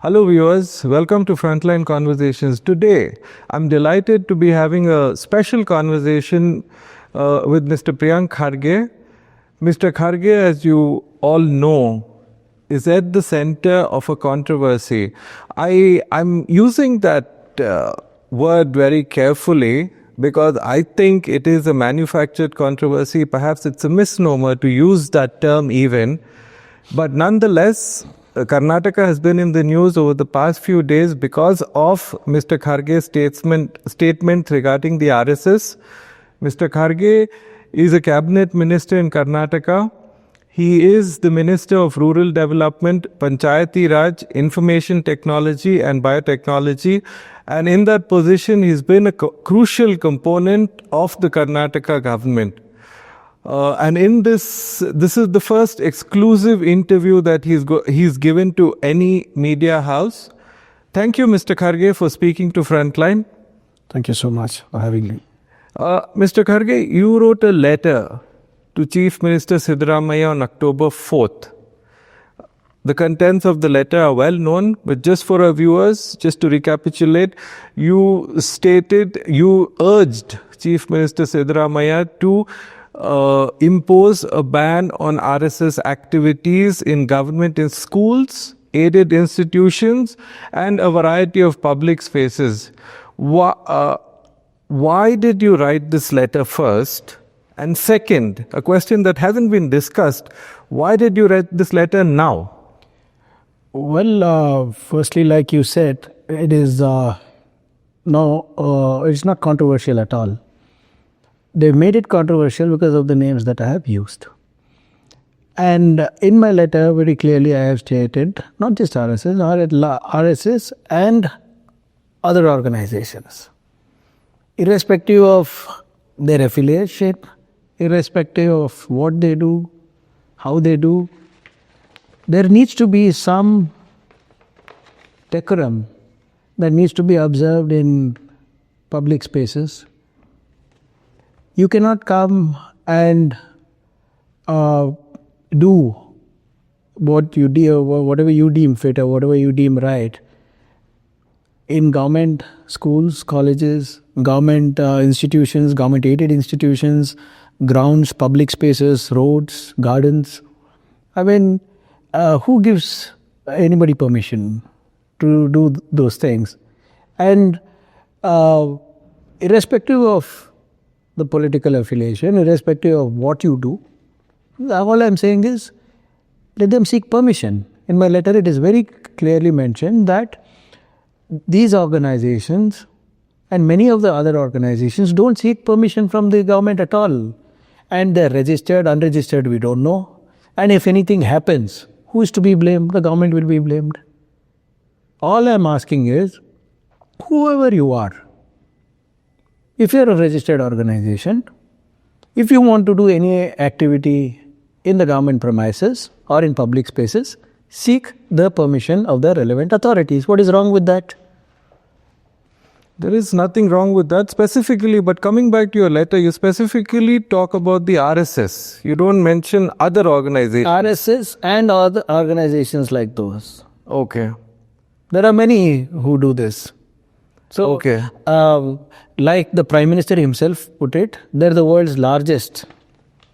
Hello viewers, welcome to Frontline Conversations. Today, I'm delighted to be having a special conversation with Mr. Priyank Kharge. Mr. Kharge, as you all know, is at the center of a controversy. I'm using that word very carefully because I think it is a manufactured controversy. Perhaps it's a misnomer to use that term even. But nonetheless, Karnataka has been in the news over the past few days because of Mr. Kharge's statement regarding the RSS. Mr. Kharge is a cabinet minister in Karnataka. He is the Minister of Rural Development, Panchayati Raj, Information Technology and Biotechnology. And in that position, he's been a crucial component of the Karnataka government. And in this is the first exclusive interview that he's given to any media house. Thank you, Mr. Kharge, for speaking to Frontline. Thank you so much for having me. Mr. Kharge, you wrote a letter to Chief Minister Siddaramaiah on October 4th. The contents of the letter are well known, but just for our viewers, just to recapitulate, you urged Chief Minister Siddaramaiah to impose a ban on RSS activities in government in schools, aided institutions, and a variety of public spaces. Why did you write this letter first? And second, a question that hasn't been discussed, why did you write this letter now? Well, firstly, like you said, it is it's not controversial at all. They've made it controversial because of the names that I have used. And in my letter, very clearly, I have stated not just RSS and other organizations, irrespective of their affiliation, irrespective of what they do, how they do, there needs to be some decorum that needs to be observed in public spaces. You cannot come and do whatever you deem fit or whatever you deem right in government schools, colleges, government institutions, government-aided institutions, grounds, public spaces, roads, gardens. I mean, who gives anybody permission to do those things? And irrespective of the political affiliation, irrespective of what you do, all I'm saying is let them seek permission. In my letter, it is very clearly mentioned that these organizations and many of the other organizations don't seek permission from the government at all. And they're registered, unregistered, we don't know. And if anything happens, who is to be blamed? The government will be blamed. All I'm asking is, whoever you are, if you're a registered organization, if you want to do any activity in the government premises or in public spaces, seek the permission of the relevant authorities. What is wrong with that? There is nothing wrong with that specifically, but coming back to your letter, you specifically talk about the RSS. You don't mention other organizations. RSS and other organizations like those. Okay. There are many who do this. So, okay. Like the Prime Minister himself put it, they're the world's largest,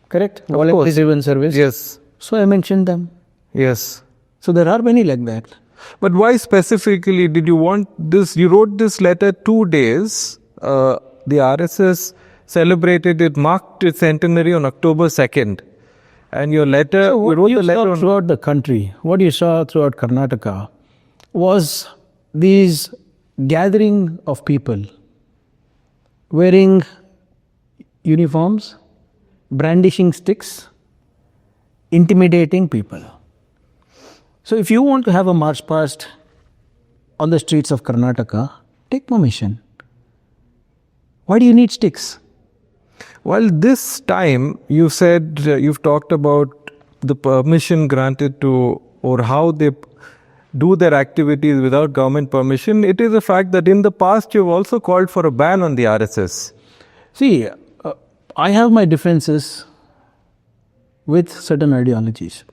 correct? Voluntary civil service. Yes. So I mentioned them. Yes. So there are many like that. But why specifically did you want this? You wrote this letter 2 days. The RSS celebrated it, marked its centenary on October 2nd. And your letter, so what you wrote you the letter saw throughout the country, what you saw throughout Karnataka was these gathering of people wearing uniforms, brandishing sticks, intimidating people. So if you want to have a march past on the streets of Karnataka, take permission. Why do you need sticks? Well, this time you said you've talked about the permission granted to, or how they do their activities without government permission. It is a fact that in the past you've also called for a ban on the RSS. See, I have my differences with certain ideologies.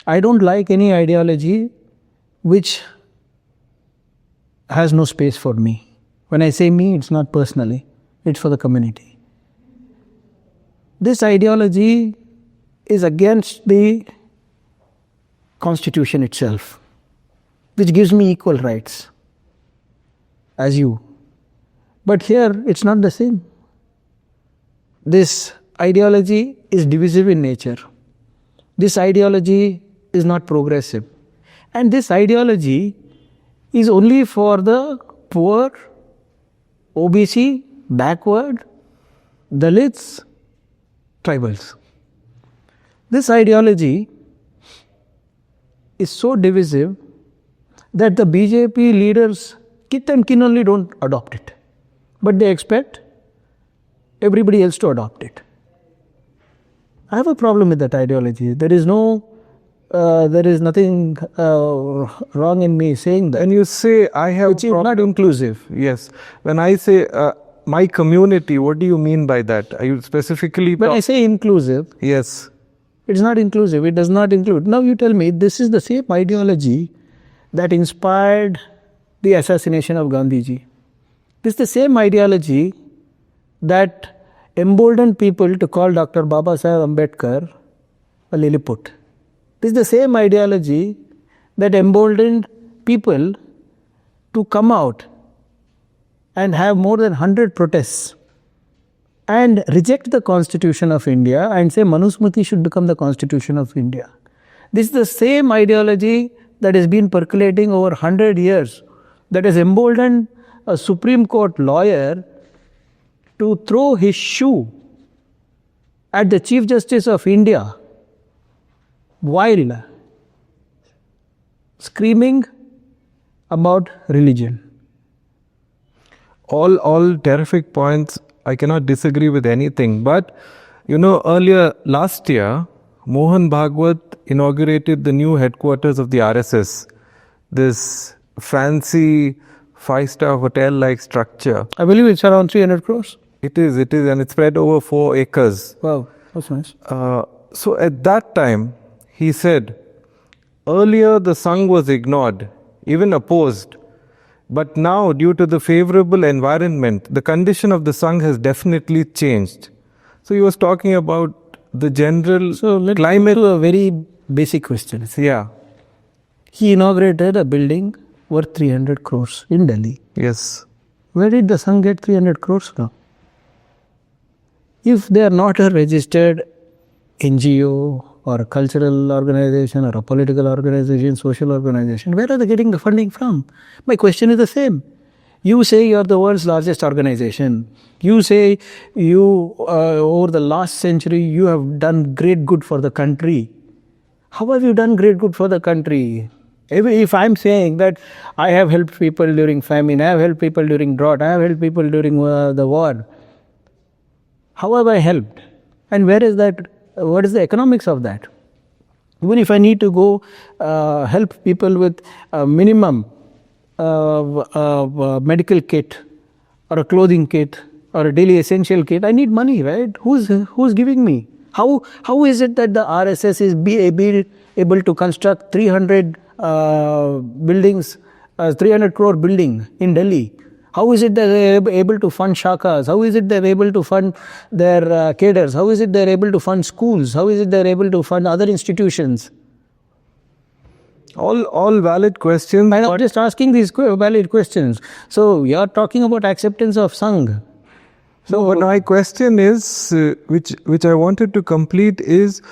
I don't like any ideology which has no space for me. When I say me, it's not personally, it's for the community. This ideology is against the constitution itself, which gives me equal rights as you. But here, it's not the same. This ideology is divisive in nature. This ideology is not progressive. And this ideology is only for the poor, OBC, backward, Dalits, tribals. This ideology is so divisive that the BJP leaders, kith and kin only, don't adopt it. But they expect everybody else to adopt it. I have a problem with that ideology. There is nothing wrong in me saying that. And you say, I have... It's not inclusive. Yes. When I say my community, what do you mean by that? Are you specifically... When I say inclusive, yes, it's not inclusive. It does not include. Now you tell me, this is the same ideology that inspired the assassination of Gandhiji. This is the same ideology that emboldened people to call Dr. Baba Saheb Ambedkar a Lilliput. This is the same ideology that emboldened people to come out and have more than 100 protests and reject the Constitution of India and say Manusmriti should become the Constitution of India. This is the same ideology that has been percolating over 100 years, that has emboldened a Supreme Court lawyer to throw his shoe at the Chief Justice of India while screaming about religion. all terrific points. I cannot disagree with anything. But, earlier last year, Mohan Bhagwat inaugurated the new headquarters of the RSS. This fancy 5-star hotel-like structure. I believe it's around 300 crores. It is, and it's spread over 4 acres. Wow, that's nice. So at that time, he said, earlier the Sangh was ignored, even opposed. But now, due to the favorable environment, the condition of the Sangh has definitely changed. So he was talking about the general climate. To a very basic question. Yeah. He inaugurated a building worth 300 crores in Delhi. Yes. Where did the Sangh get 300 crores from? If they are not a registered NGO or a cultural organization or a political organization, social organization, where are they getting the funding from? My question is the same. You say you are the world's largest organization. You say you, over the last century, you have done great good for the country. How have you done great good for the country? If I'm saying that I have helped people during famine, I have helped people during drought, I have helped people during the war, how have I helped? And where is that? What is the economics of that? Even if I need to go help people with a minimum medical kit or a clothing kit or a daily essential kit, I need money, right? Who's giving me? How is it that the RSS is able to construct 300 buildings, 300 crore building in Delhi? How is it that they are able to fund shakas? How is it they are able to fund their cadres? How is it they are able to fund schools? How is it they are able to fund other institutions? All valid questions. I'm just asking these valid questions. So you are talking about acceptance of Sangh. So my question is, which I wanted to complete is,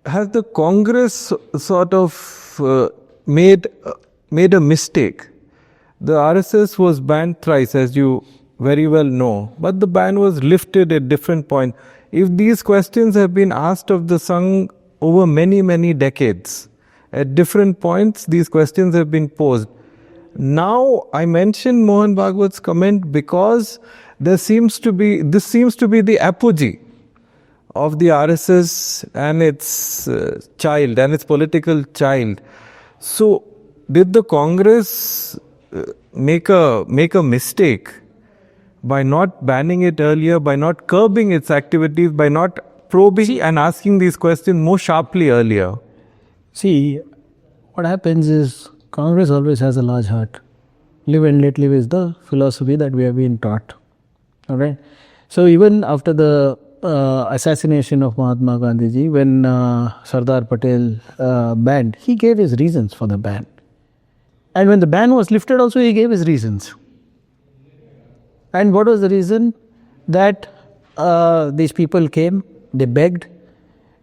has the Congress sort of made a mistake? The RSS was banned thrice, as you very well know, but the ban was lifted at different points. If these questions have been asked of the Sangh over many, many decades, at different points, these questions have been posed. Now, I mentioned Mohan Bhagwat's comment because this seems to be the apogee of the RSS and its child, and its political child. So, did the Congress make a mistake by not banning it earlier, by not curbing its activities, by not probing and asking these questions more sharply earlier? See, what happens is Congress always has a large heart. Live and let live is the philosophy that we have been taught. All right. So even after the assassination of Mahatma Gandhiji, when Sardar Patel banned, he gave his reasons for the ban. And when the ban was lifted also, he gave his reasons. And what was the reason? That these people came, they begged,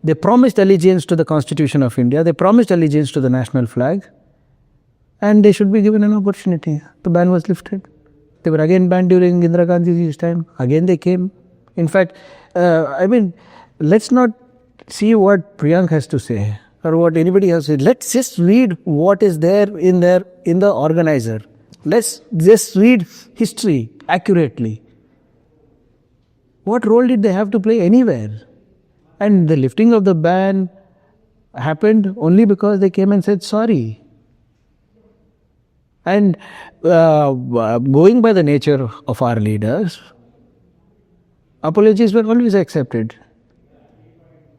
they promised allegiance to the Constitution of India, they promised allegiance to the national flag, and they should be given an opportunity. The ban was lifted. They were again banned during Indira Gandhi's time. Again they came. In fact, let's not see what Priyank has to say or what anybody has to say. Let's just read what is there in the organizer. Let's just read history accurately. What role did they have to play anywhere? And the lifting of the ban happened only because they came and said sorry. And going by the nature of our leaders, apologies were always accepted.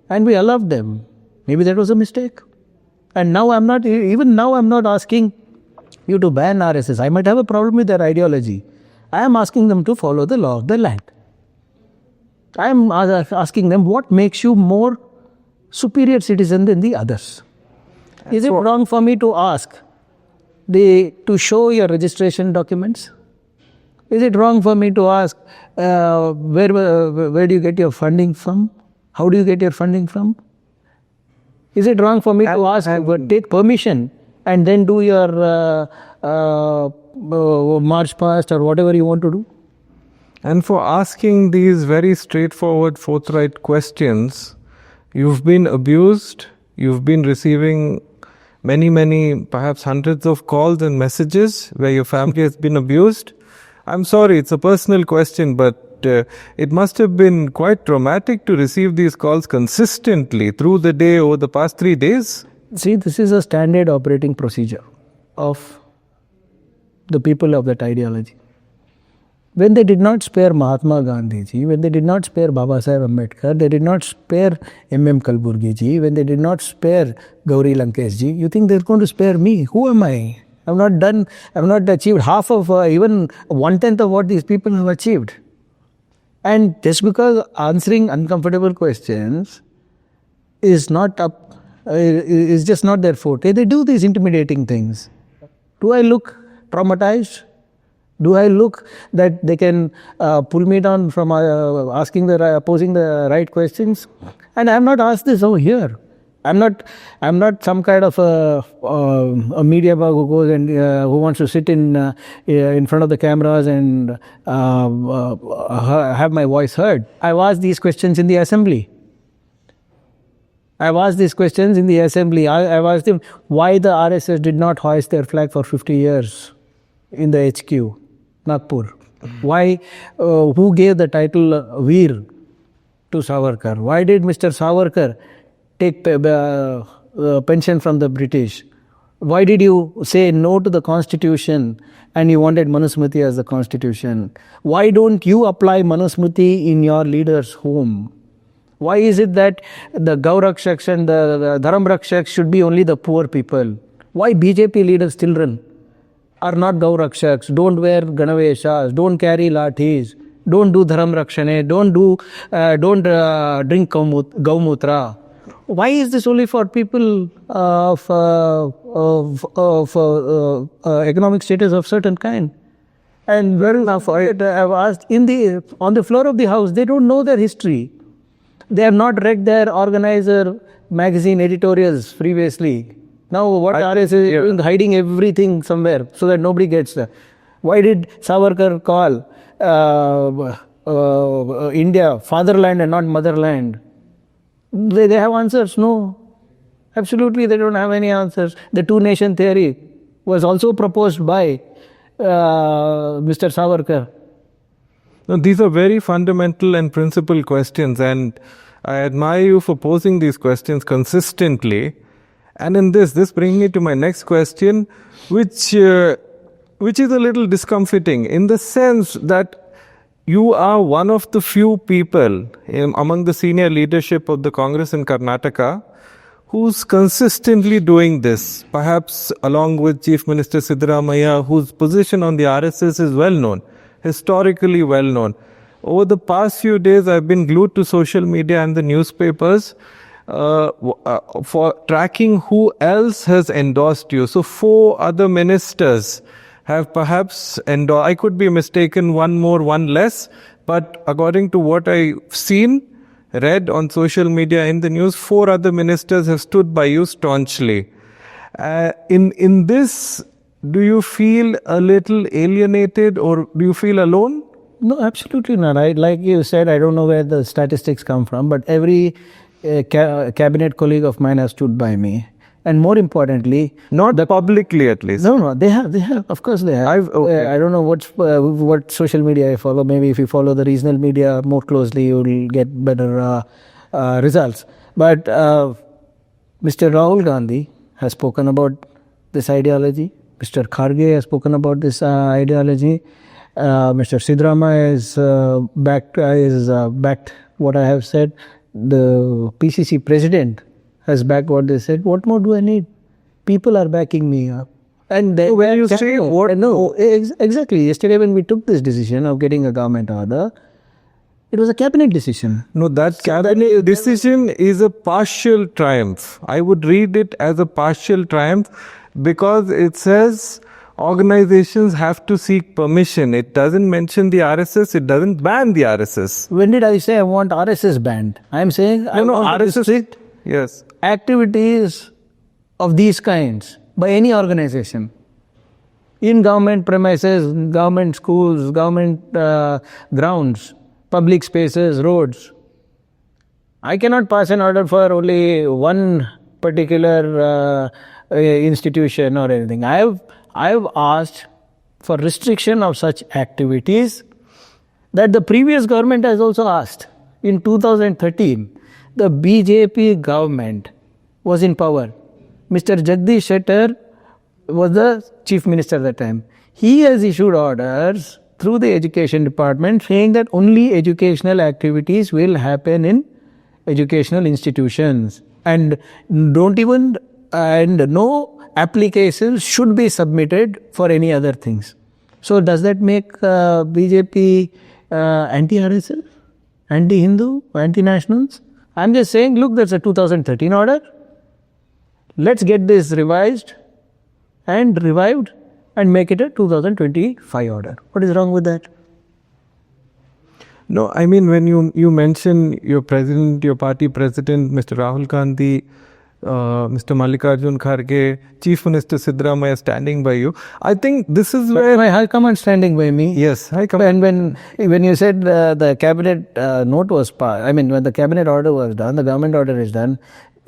And we allowed them. Maybe that was a mistake. And now I'm not asking you to ban RSS. I might have a problem with their ideology. I am asking them to follow the law of the land. I am asking them what makes you more superior citizen than the others. Is it wrong for me to ask to show your registration documents? Is it wrong for me to ask where do you get your funding from? How do you get your funding from? Is it wrong for me to ask, take permission and then do your march past or whatever you want to do? And for asking these very straightforward, forthright questions, you've been abused, you've been receiving many, perhaps hundreds of calls and messages where your family has been abused. I'm sorry, it's a personal question, but it must have been quite traumatic to receive these calls consistently through the day over the past 3 days. See, this is a standard operating procedure of the people of that ideology. When they did not spare Mahatma Gandhiji, when they did not spare Baba Saheb Ambedkar, they did not spare M.M. Kalburgi-ji, when they did not spare Gauri Lankesh-ji, you think they're going to spare me? Who am I? I've not achieved half of, even 1/10 of what these people have achieved. And just because answering uncomfortable questions is just not their forte, they do these intimidating things. Do I look traumatized? Do I look that they can pull me down from posing the right questions? And I have not asked this over here. I'm not some kind of a media bug who goes and who wants to sit in front of the cameras and have my voice heard. I've asked these questions in the assembly. I've asked them why the RSS did not hoist their flag for 50 years in the HQ, Nagpur. Why? Who gave the title Veer to Savarkar? Why did Mr. Savarkar take pension from the British? Why did you say no to the Constitution and you wanted Manusmriti as the Constitution? Why don't you apply Manusmriti in your leader's home? Why is it that the Gaurakshaks and the Dharamrakshaks should be only the poor people? Why BJP leaders' children are not Gaurakshaks, don't wear Ganaveshas, don't carry lathis, don't do Dharamrakshane, don't drink Gaumutra? Why is this only for people of economic status of certain kind? And well enough, I've asked on the floor of the house, they don't know their history. They have not read their organizer magazine editorials previously. Now what RSS is doing, hiding everything somewhere so that nobody gets there. Why did Savarkar call India fatherland and not motherland? They have answers? No. Absolutely, they don't have any answers. The two-nation theory was also proposed by Mr. Savarkar. Now, these are very fundamental and principal questions, and I admire you for posing these questions consistently. And in this brings me to my next question, which is a little discomforting in the sense that you are one of the few people among the senior leadership of the Congress in Karnataka who's consistently doing this, perhaps along with Chief Minister Siddaramaiah, whose position on the RSS is well known, historically well known. Over the past few days, I've been glued to social media and the newspapers for tracking who else has endorsed you. So 4 other ministers have perhaps endorsed. I could be mistaken, one more, one less, but according to what I've seen, read on social media in the news, 4 other ministers have stood by you staunchly. In this, do you feel a little alienated or do you feel alone? No, absolutely not. Like you said, I don't know where the statistics come from, but every cabinet colleague of mine has stood by me. And more importantly, not publicly at least. No, they have. Of course, they have. I don't know what social media you follow. Maybe if you follow the regional media more closely, you will get better results. But Mr. Rahul Gandhi has spoken about this ideology. Mr. Kharge has spoken about this ideology. Mr. Siddaramaiah is backed what I have said. The PCC president has backed what they said. What more do I need? People are backing me up. And when you say what? No, exactly. Yesterday when we took this decision of getting a government order, it was a cabinet decision. No, that cabinet decision is a partial triumph. I would read it as a partial triumph because it says organizations have to seek permission. It doesn't mention the RSS. It doesn't ban the RSS. When did I say I want RSS banned? I'm saying I want RSS. Restrict Yes. activities of these kinds by any organization in government premises, government schools, government grounds, public spaces, roads. I cannot pass an order for only one particular institution or anything. I've asked for restriction of such activities that the previous government has also asked. In 2013, the BJP government was in power. Mr. Jagdish Shettar was the chief minister at that time. He has issued orders through the education department saying that only educational activities will happen in educational institutions and no applications should be submitted for any other things. So does that make BJP anti-RSS, anti-Hindu, anti-nationals? I'm just saying, look, that's a 2013 order. Let's get this revised and revived and make it a 2025 order. What is wrong with that? No, I mean, when you mention your party president, Mr. Rahul Gandhi, Mr. Mallikarjun Kharge, Chief Minister Siddaramaiah standing by you, I think this is where... My High Command standing by me. Yes, High Command. And when you said the cabinet note was passed, I mean, when the cabinet order was done, the government order is done,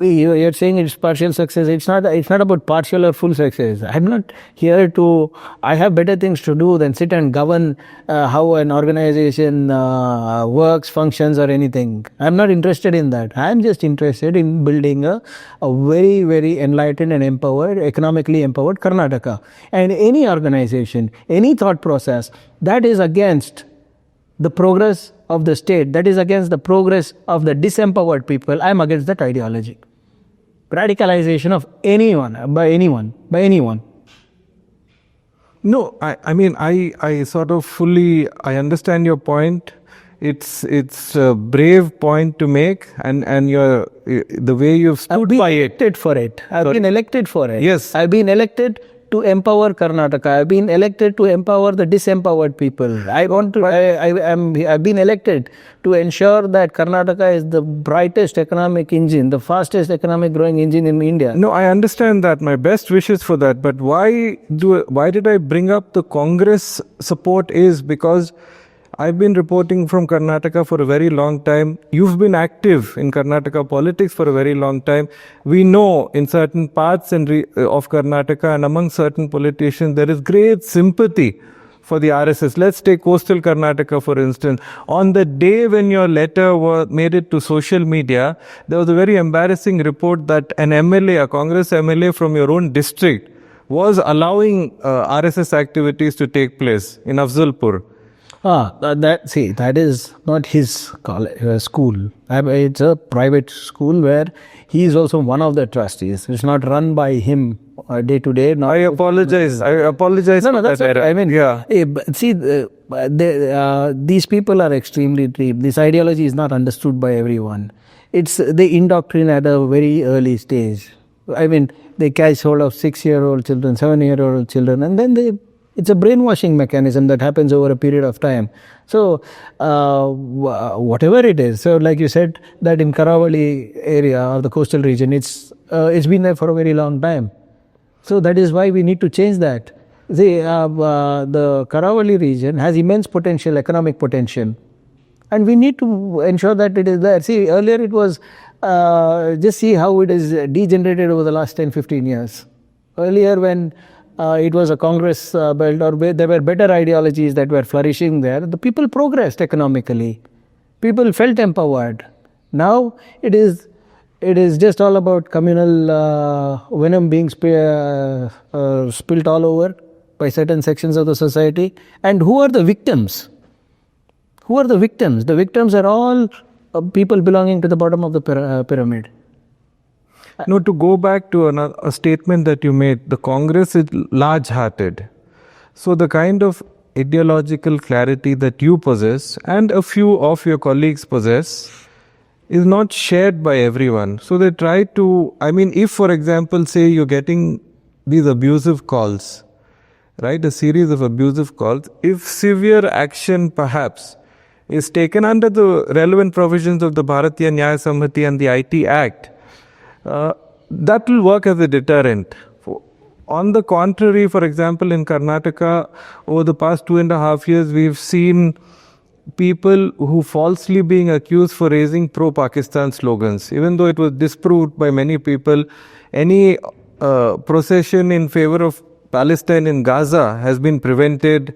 you're saying it's partial success. It's not about partial or full success. I'm not here to... I have better things to do than sit and govern how an organization works, functions or anything. I'm not interested in that. I'm just interested in building a very, very enlightened and empowered, economically empowered Karnataka. And any organization, any thought process that is against the progress of the state, that is against the progress of the disempowered people, I'm against that ideology. Radicalization of anyone, by anyone. No, I mean, I sort of I understand your point. It's a brave point to make, and the way you've stood by it. I've been elected for it. Yes. I've been elected to empower Karnataka. I've been elected to empower the disempowered people. I've been elected to ensure that Karnataka is the brightest economic engine, the fastest economic growing engine in India. No, I understand that. My best wishes for that. But why did I bring up the Congress support is because I've been reporting from Karnataka for a very long time. You've been active in Karnataka politics for a very long time. We know in certain parts of Karnataka and among certain politicians, there is great sympathy for the RSS. Let's take coastal Karnataka, for instance. On the day when your letter made it to social media, there was a very embarrassing report that an MLA, a Congress MLA from your own district, was allowing RSS activities to take place in Afzalpur. That is not his school. It's a private school where he is also one of the trustees. It's not run by him day to day. I apologize. No, that's okay. I mean, yeah. See, these people are extremely deep. This ideology is not understood by everyone. They indoctrinate at a very early stage. I mean, they catch hold of 6-year-old children, 7-year-old children, and then it's a brainwashing mechanism that happens over a period of time. So, whatever it is, so like you said, that in Karavali area or the coastal region, it's been there for a very long time. So that is why we need to change that. See, the Karavali region has immense potential, economic potential, and we need to ensure that it is there. See, earlier it was, just see how it is degenerated over the last 10-15 years. Earlier when it was a Congress belt, or there were better ideologies that were flourishing there, the people progressed economically. People felt empowered. Now it is just all about communal venom being spilt all over by certain sections of the society. And who are the victims? Who are the victims? The victims are all people belonging to the bottom of the pyramid. No, to go back to a statement that you made, the Congress is large-hearted. So the kind of ideological clarity that you possess and a few of your colleagues possess is not shared by everyone. So they try to, if for example, say you're getting these abusive calls, right, a series of abusive calls, if severe action perhaps is taken under the relevant provisions of the Bharatiya Nyaya Samhiti and the IT Act, that will work as a deterrent. On the contrary, for example, in Karnataka, over the past 2.5 years, we've seen people who falsely being accused for raising pro-Pakistan slogans. Even though it was disproved by many people, any procession in favor of Palestine in Gaza has been prevented.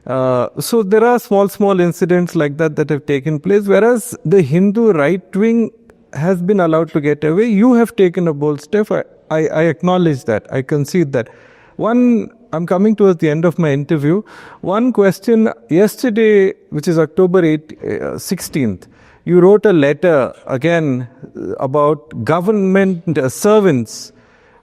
So there are small incidents like that have taken place, whereas the Hindu right wing has been allowed to get away. You have taken a bold step. I acknowledge that. I concede that. I'm coming towards the end of my interview. One question, yesterday, which is October 16th, you wrote a letter again about government servants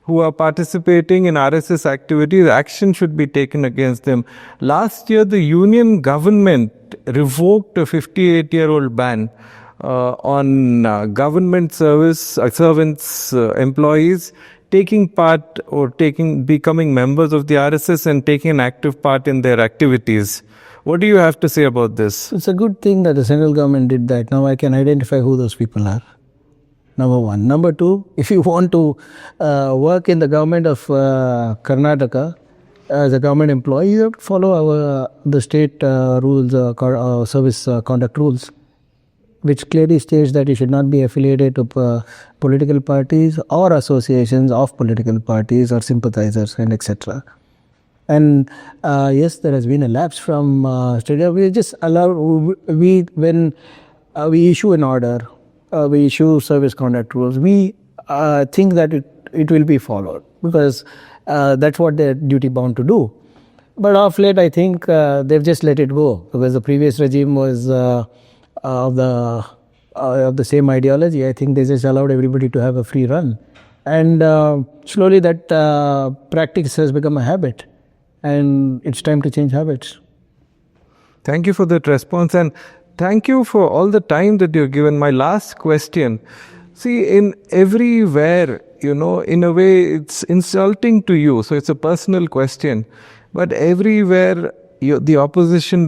who are participating in RSS activities. Action should be taken against them. Last year, the union government revoked a 58-year-old ban on government servants, employees taking part or becoming members of the RSS and taking an active part in their activities. What do you have to say about this? It's a good thing that the central government did that. Now I can identify who those people are. Number one. Number two, if you want to work in the government of Karnataka as a government employee, you have to follow the state rules, service conduct rules, which clearly states that you should not be affiliated to political parties or associations of political parties or sympathizers and etc. And yes, there has been a lapse from state. We just allow, when we issue an order, we issue service conduct rules, we think that it will be followed because that's what they're duty bound to do. But of late, I think they've just let it go because the previous regime was of the same ideology. I think they just allowed everybody to have a free run. And slowly that practice has become a habit. And it's time to change habits. Thank you for that response. And thank you for all the time that you've given. My last question. See, in everywhere, in a way, it's insulting to you. So it's a personal question. But everywhere, the opposition,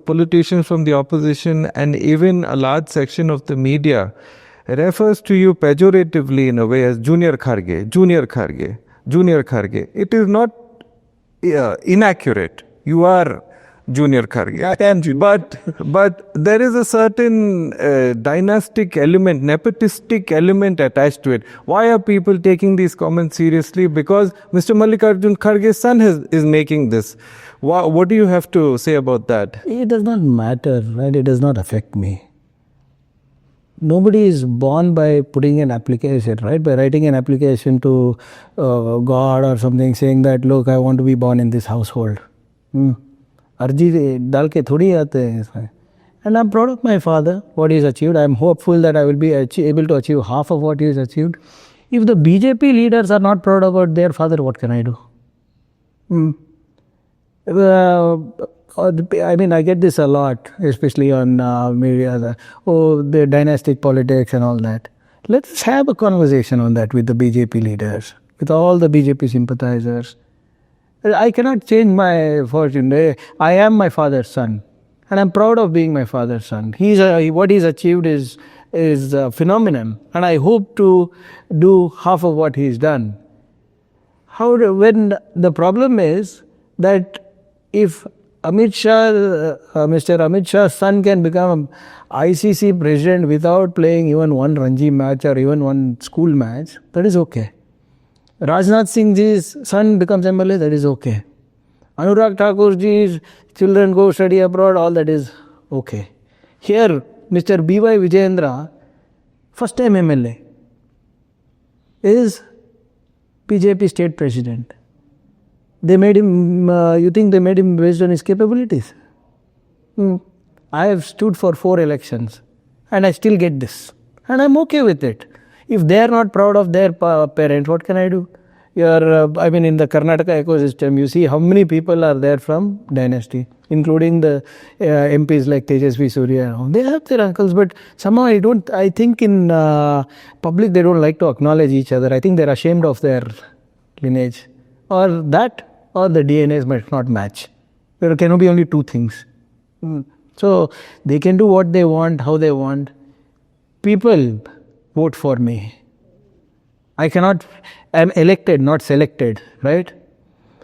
politicians from the opposition, and even a large section of the media refers to you pejoratively in a way as Junior Kharge. It is not inaccurate. You are Junior Kharge. But there is a certain dynastic element, nepotistic element attached to it. Why are people taking these comments seriously? Because Mr. Mallikarjun Kharge's son is making this. What do you have to say about that? It does not matter, right? It does not affect me. Nobody is born by putting an application, right? By writing an application to God or something saying that, look, I want to be born in this household. अर्जी डाल के थोड़ी आते हैं इसमें. And I'm proud of my father, what he's achieved. I'm hopeful that I will be able to achieve half of what he's achieved. If the BJP leaders are not proud about their father, what can I do? I mean, I get this a lot, especially on media, the dynastic politics and all that. Let's have a conversation on that with the BJP leaders, with all the BJP sympathizers. I cannot change my fortune. I am my father's son, and I'm proud of being my father's son. What he's achieved is a phenomenon, and I hope to do half of what he's done. When the problem is that if Mr. Amit Shah's son can become ICC president without playing even one Ranji match or even one school match, that is okay. Rajnath Singh ji's son becomes MLA, that is okay. Anurag Thakur ji's children go study abroad, all that is okay. Here, Mr. B.Y. Vijayendra, first time MLA, is BJP state president. They made him, you think they made him based on his capabilities? I have stood for 4 elections and I still get this. And I'm okay with it. If they are not proud of their parent, what can I do? In the Karnataka ecosystem, you see how many people are there from dynasty, including the MPs like Tejasvi Surya. They have their uncles, but somehow I think in public they don't like to acknowledge each other. I think they're ashamed of their lineage. Or that, or the DNAs might not match. There can be only 2 things. So they can do what they want, how they want. People vote for me. I'm elected, not selected, right?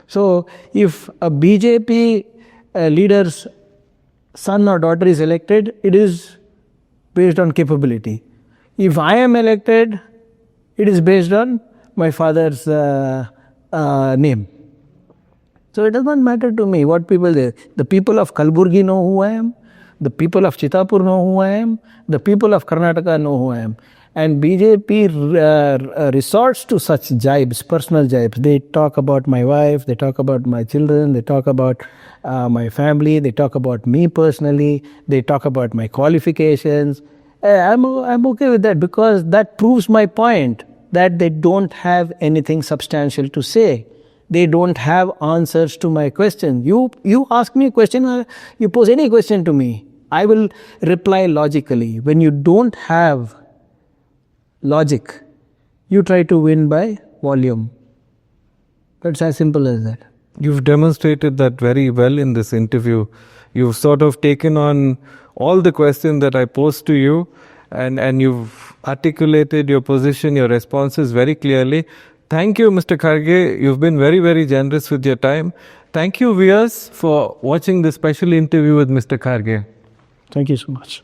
So if a BJP leader's son or daughter is elected, it is based on capability. If I am elected, it is based on my father's name. So it does not matter to me what people say. The people of Kalburgi know who I am. The people of Chitapur know who I am. The people of Karnataka know who I am. And BJP resorts to such jibes, personal jibes. They talk about my wife, they talk about my children, they talk about my family, they talk about me personally, they talk about my qualifications. I'm okay with that because that proves my point that they don't have anything substantial to say. They don't have answers to my question. You ask me a question, you pose any question to me, I will reply logically. When you don't have logic, you try to win by volume. That's as simple as that. You've demonstrated that very well in this interview. You've sort of taken on all the questions that I posed to you, and you've articulated your position, your responses very clearly. Thank you, Mr. Kharge. You've been very, very generous with your time. Thank you, viewers, for watching this special interview with Mr. Kharge. Thank you so much.